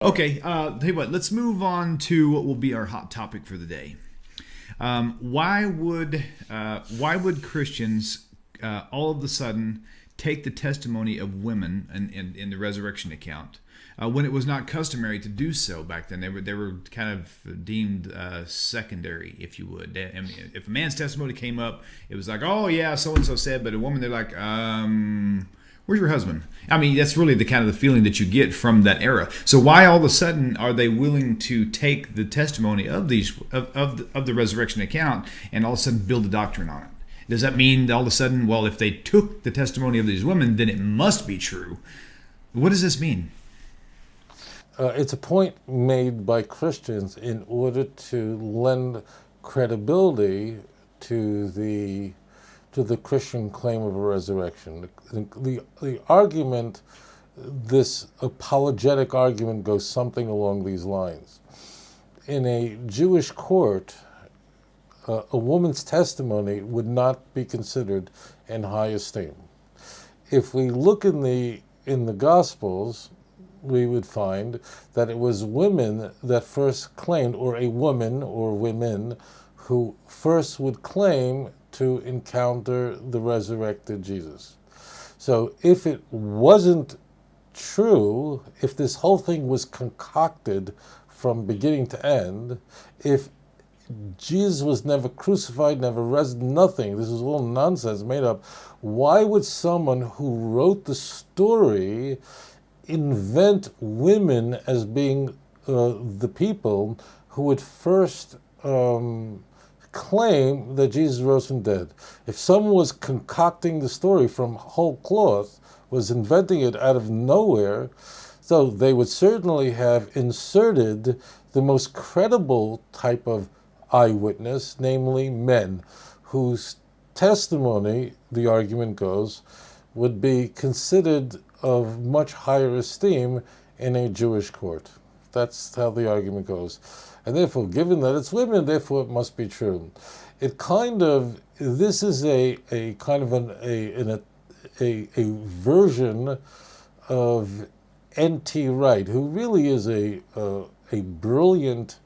Okay, tell you what, let's move on to what will be our hot topic for the day. Why would Christians all of a sudden take the testimony of women in the resurrection account when it was not customary to do so back then? They were kind of deemed secondary, if you would. I mean, if a man's testimony came up, it was like, oh yeah, so and so said, but a woman, they're like, where's your husband? I mean, that's really the kind of the feeling that you get from that era. So why all of a sudden are they willing to take the testimony of the resurrection account and all of a sudden build a doctrine on it? Does that mean that all of a sudden, well, if they took the testimony of these women, then it must be true? What does this mean? It's a point made by Christians in order to lend credibility to the Christian claim of a resurrection. The argument, this apologetic argument, goes something along these lines. In a Jewish court, a woman's testimony would not be considered in high esteem. If we look in the Gospels, we would find that it was women that first claimed, or a woman or women who first would claim to encounter the resurrected Jesus. So if it wasn't true, if this whole thing was concocted from beginning to end, if Jesus was never crucified, never resurrected, nothing, this was all nonsense made up, why would someone who wrote the story invent women as being the people who would first claim that Jesus rose from the dead? If someone was concocting the story from whole cloth, was inventing it out of nowhere, so they would certainly have inserted the most credible type of eyewitness, namely men, whose testimony, the argument goes, would be considered of much higher esteem in a Jewish court. That's how the argument goes. And therefore, given that it's women, therefore it must be true. This is a kind of a version of N.T. Wright, who really is a brilliant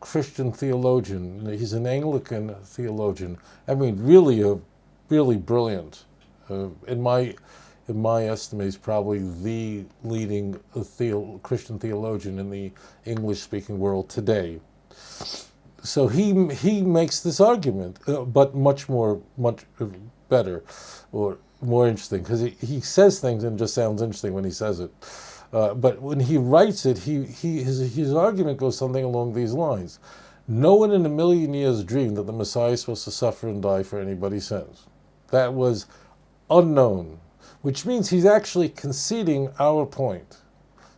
Christian theologian. He's an Anglican theologian. I mean, really brilliant. In my estimate, he's probably the leading Christian theologian in the English-speaking world today. So he makes this argument, but much better or more interesting, because he says things and it just sounds interesting when he says it. But when he writes it, his argument goes something along these lines. No one in a million years dreamed that the Messiah is supposed to suffer and die for anybody's sins. That was unknown, which means he's actually conceding our point.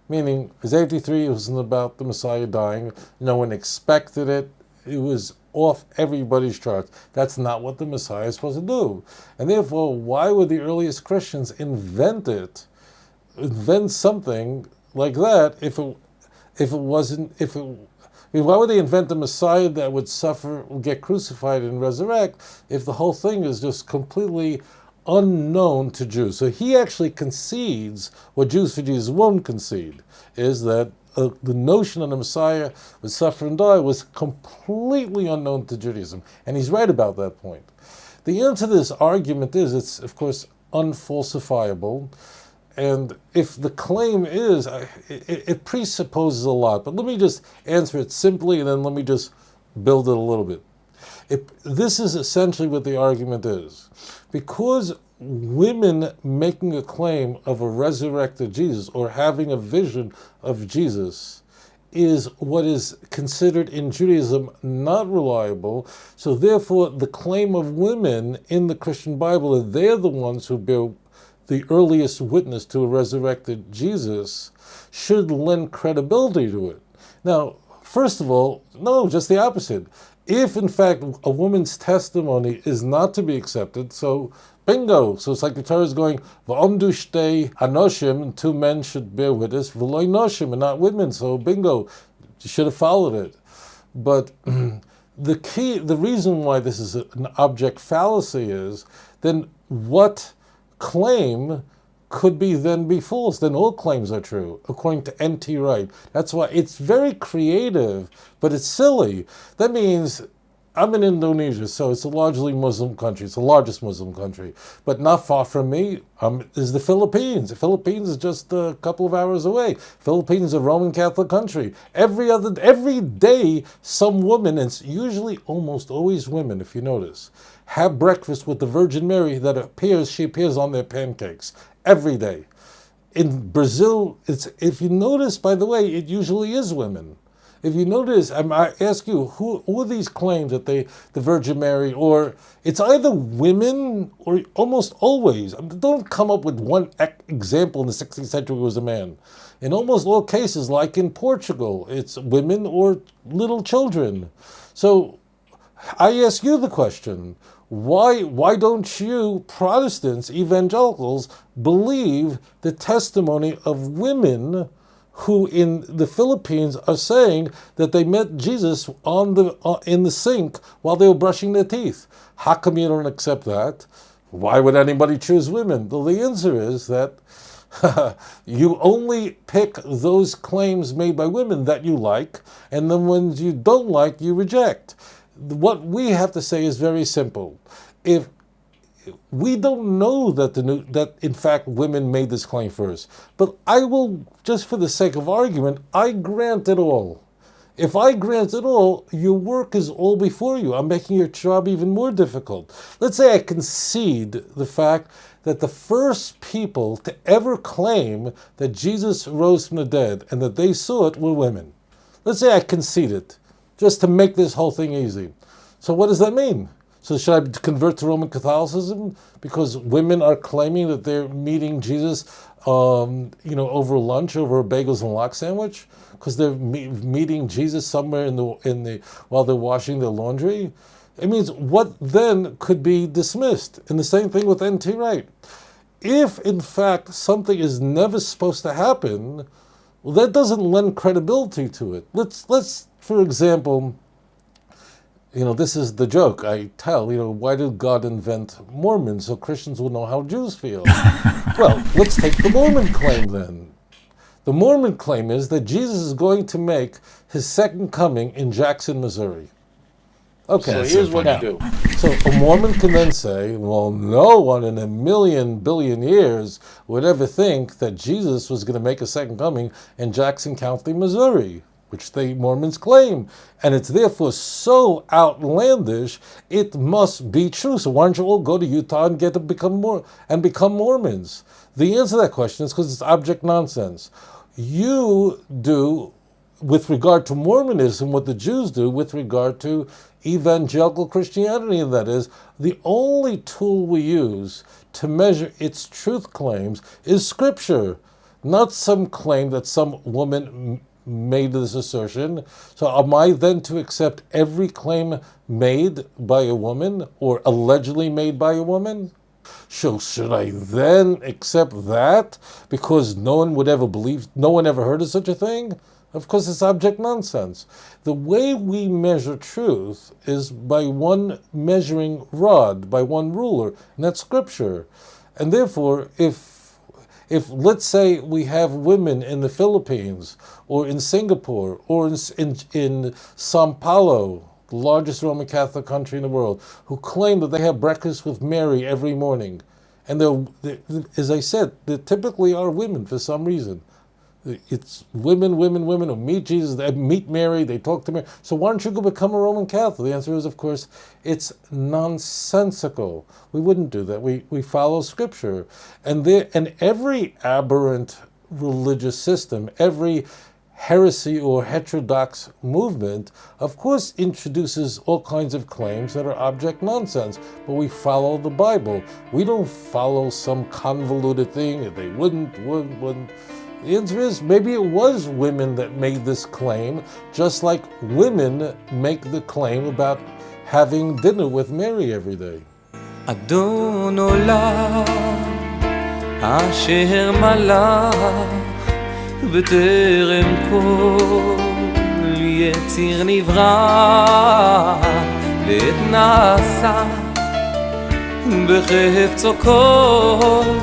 Meaning, Isaiah 53, it wasn't about the Messiah dying. No one expected it. It was off everybody's charts. That's not what the Messiah is supposed to do. And therefore, why would the earliest Christians invent something like that why would they invent a Messiah that would suffer, get crucified and resurrect if the whole thing is just completely unknown to Jews? So he actually concedes what Jews for Jesus won't concede, is that the notion of the Messiah would suffer and die was completely unknown to Judaism. And he's right about that point. The answer to this argument is, it's of course unfalsifiable. And if the claim is, it presupposes a lot, but let me just answer it simply and then let me just build it a little bit. This is essentially what the argument is. Because women making a claim of a resurrected Jesus or having a vision of Jesus is what is considered in Judaism not reliable, so therefore the claim of women in the Christian Bible, they're the ones who bear the earliest witness to a resurrected Jesus, should lend credibility to it. Now, first of all, no, just the opposite. If, in fact, a woman's testimony is not to be accepted, so bingo. So it's like the Torah is going, V'omdu shtei anoshim, and two men should bear witness, v'loi noshim, and not women, so bingo. You should have followed it. But the reason why this is an object fallacy is, then what claim could then be false. Then all claims are true, according to N.T. Wright. That's why it's very creative, but it's silly. That means I'm in Indonesia, so it's a largely Muslim country. It's the largest Muslim country. But not far from me is the Philippines. The Philippines is just a couple of hours away. Philippines is a Roman Catholic country. Every day, some women, and it's usually almost always women, if you notice, have breakfast with the Virgin Mary she appears on their pancakes every day. In Brazil, if you notice, by the way, it usually is women. If you notice, I ask you, who are these claims that the Virgin Mary, or it's either women or almost always. Don't come up with one example in the 16th century was a man. In almost all cases, like in Portugal, it's women or little children. So I ask you the question, why don't you Protestants, evangelicals, believe the testimony of women who in the Philippines are saying that they met Jesus in the sink while they were brushing their teeth? How come you don't accept that? Why would anybody choose women? Well, the answer is that you only pick those claims made by women that you like, and the ones you don't like, you reject. What we have to say is very simple. If we don't know that in fact women made this claim first, but I will, just for the sake of argument, I grant it all. If I grant it all, your work is all before you. I'm making your job even more difficult. Let's say I concede the fact that the first people to ever claim that Jesus rose from the dead and that they saw it were women. Let's say I concede it, just to make this whole thing easy. So what does that mean? So should I convert to Roman Catholicism because women are claiming that they're meeting Jesus, over lunch, over a bagels and lox sandwich, because they're meeting Jesus somewhere while they're washing their laundry? It means what then could be dismissed? And the same thing with N.T. Wright. If in fact something is never supposed to happen, well, that doesn't lend credibility to it. Let's for example. This is the joke I tell, why did God invent Mormons so Christians will know how Jews feel? Well, let's take the Mormon claim then. The Mormon claim is that Jesus is going to make his second coming in Jackson, Missouri. Okay, so here's what you do. So a Mormon can then say, well, no one in a billion years would ever think that Jesus was going to make a second coming in Jackson County, Missouri, which the Mormons claim, and it's therefore so outlandish, it must be true. So why don't you all go to Utah and become Mormons? The answer to that question is because it's object nonsense. You do, with regard to Mormonism, what the Jews do with regard to evangelical Christianity, and that is, the only tool we use to measure its truth claims is Scripture, not some claim that some woman made this assertion. So am I then to accept every claim made by a woman or allegedly made by a woman? So should I then accept that because no one ever heard of such a thing? Of course, it's object nonsense. The way we measure truth is by one measuring rod, by one ruler, and that's Scripture. And therefore, if let's say we have women in the Philippines or in Singapore or in Sao Paulo, the largest Roman Catholic country in the world, who claim that they have breakfast with Mary every morning, and as I said, they typically are women for some reason. It's women who meet Jesus, they meet Mary, they talk to Mary. So why don't you go become a Roman Catholic? The answer is, of course, it's nonsensical. We wouldn't do that. We follow Scripture. And every aberrant religious system, every heresy or heterodox movement, of course, introduces all kinds of claims that are object nonsense. But we follow the Bible. We don't follow some convoluted thing that they wouldn't. The answer is, maybe it was women that made this claim, just like women make the claim about having dinner with Mary every day. אדון עולם אשר מלך בטרם כל יציר נברא ועת נעשה בחפצו כל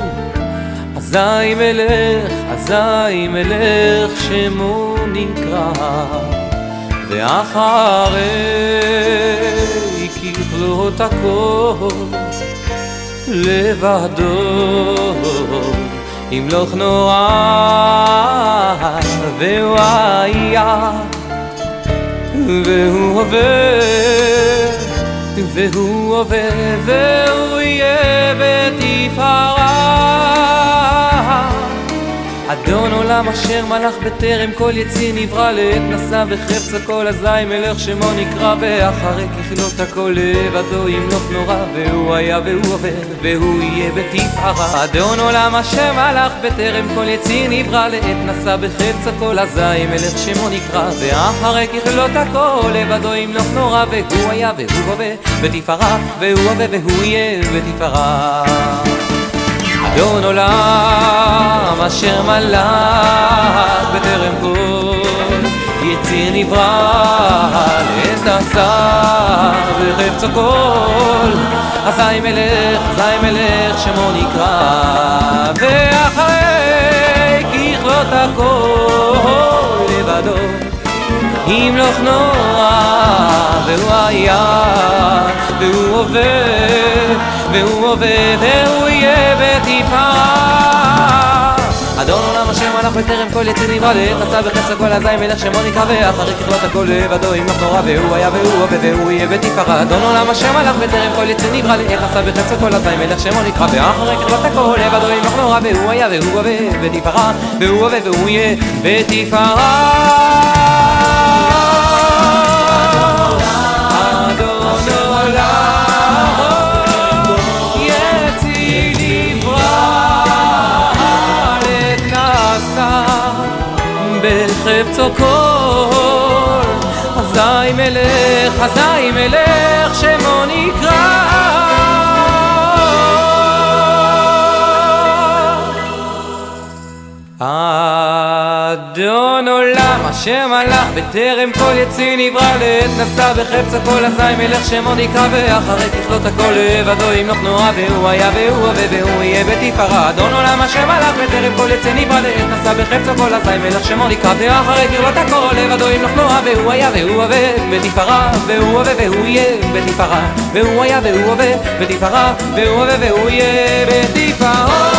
אז אזי מלך שמו נקרא, ואחרי ככלות הכל לבדו ימלוך נורא, והוא היה והוא הווה והוא יהיה בתפארה. אדון עולם אשר מלך בטרם כל יציר נברא, לעת נשא בחפץ הכל, אזי מלך שמו נקרא, ואחרי ככלות הכל לבדו ימלוך נורא, והוא היה והוא הווה והוא יהיה בתפארה. אדון עולם אשר מלך בטרם כל יציר נברא, לעת נשא בחפץ הכל, אזי מלך שמו נקרא, ואחרי ככלות הכל לבדו ימלוך נורא, והוא היה והוא הווה בתפארה, והוא הווה והוא יהיה בתפארה. אדון עולם אשר מלך בטרם כל יציר נברא, לעת נשא בחפץ הכל, אזי מלך שמו נקרא, ואחרי ככלות הכל לבדו ימלוך נורא, והוא היה והוא הווה והוא יהיה בתפארה. אדון עולם אשר מלך בטרם כל יציר נברא, לעת נשא בחפץ הכל, אזי מלך שמו נקרא, ואחרי ככלות הכל לבדו ימלוך נורא, והוא היה והוא הווה והוא יהיה בתפארה. אדון עולם אשר מלך בטרם כל יציר נברא, לעת נשא בחפץ הכל, אזי מלך שמו נקרא, ואחרי ככלות הכל לבדו ימלוך נורא, והוא היה והוא הווה בתפארה, והוא הווה והוא יהיה בתפארה. בחפצו כל, אזי מלך שמו נקרא. אדון עולם אשר מלך בטרם כל יציר נברא, לעת נשא בחפץ הכל, אזי מלך שמו נקרא, ואחרי ככלות הכל לבדו ימלוך נורא, והוא היה והוא הווה והוא יהיה בתפארה. אדון עולם אשר מלך בטרם כל יציר נברא, לעת נשא בחפץ הכל, אזי מלך שמו נקרא, ואחרי ככלות הכל לבדו ימלוך נורא, והוא היה והוא הווה בתפארה, והוא הווה והוא יהיה בתפארה, והוא היה והוא הווה בתפארה, והוא הווה והוא יהיה בתפארה.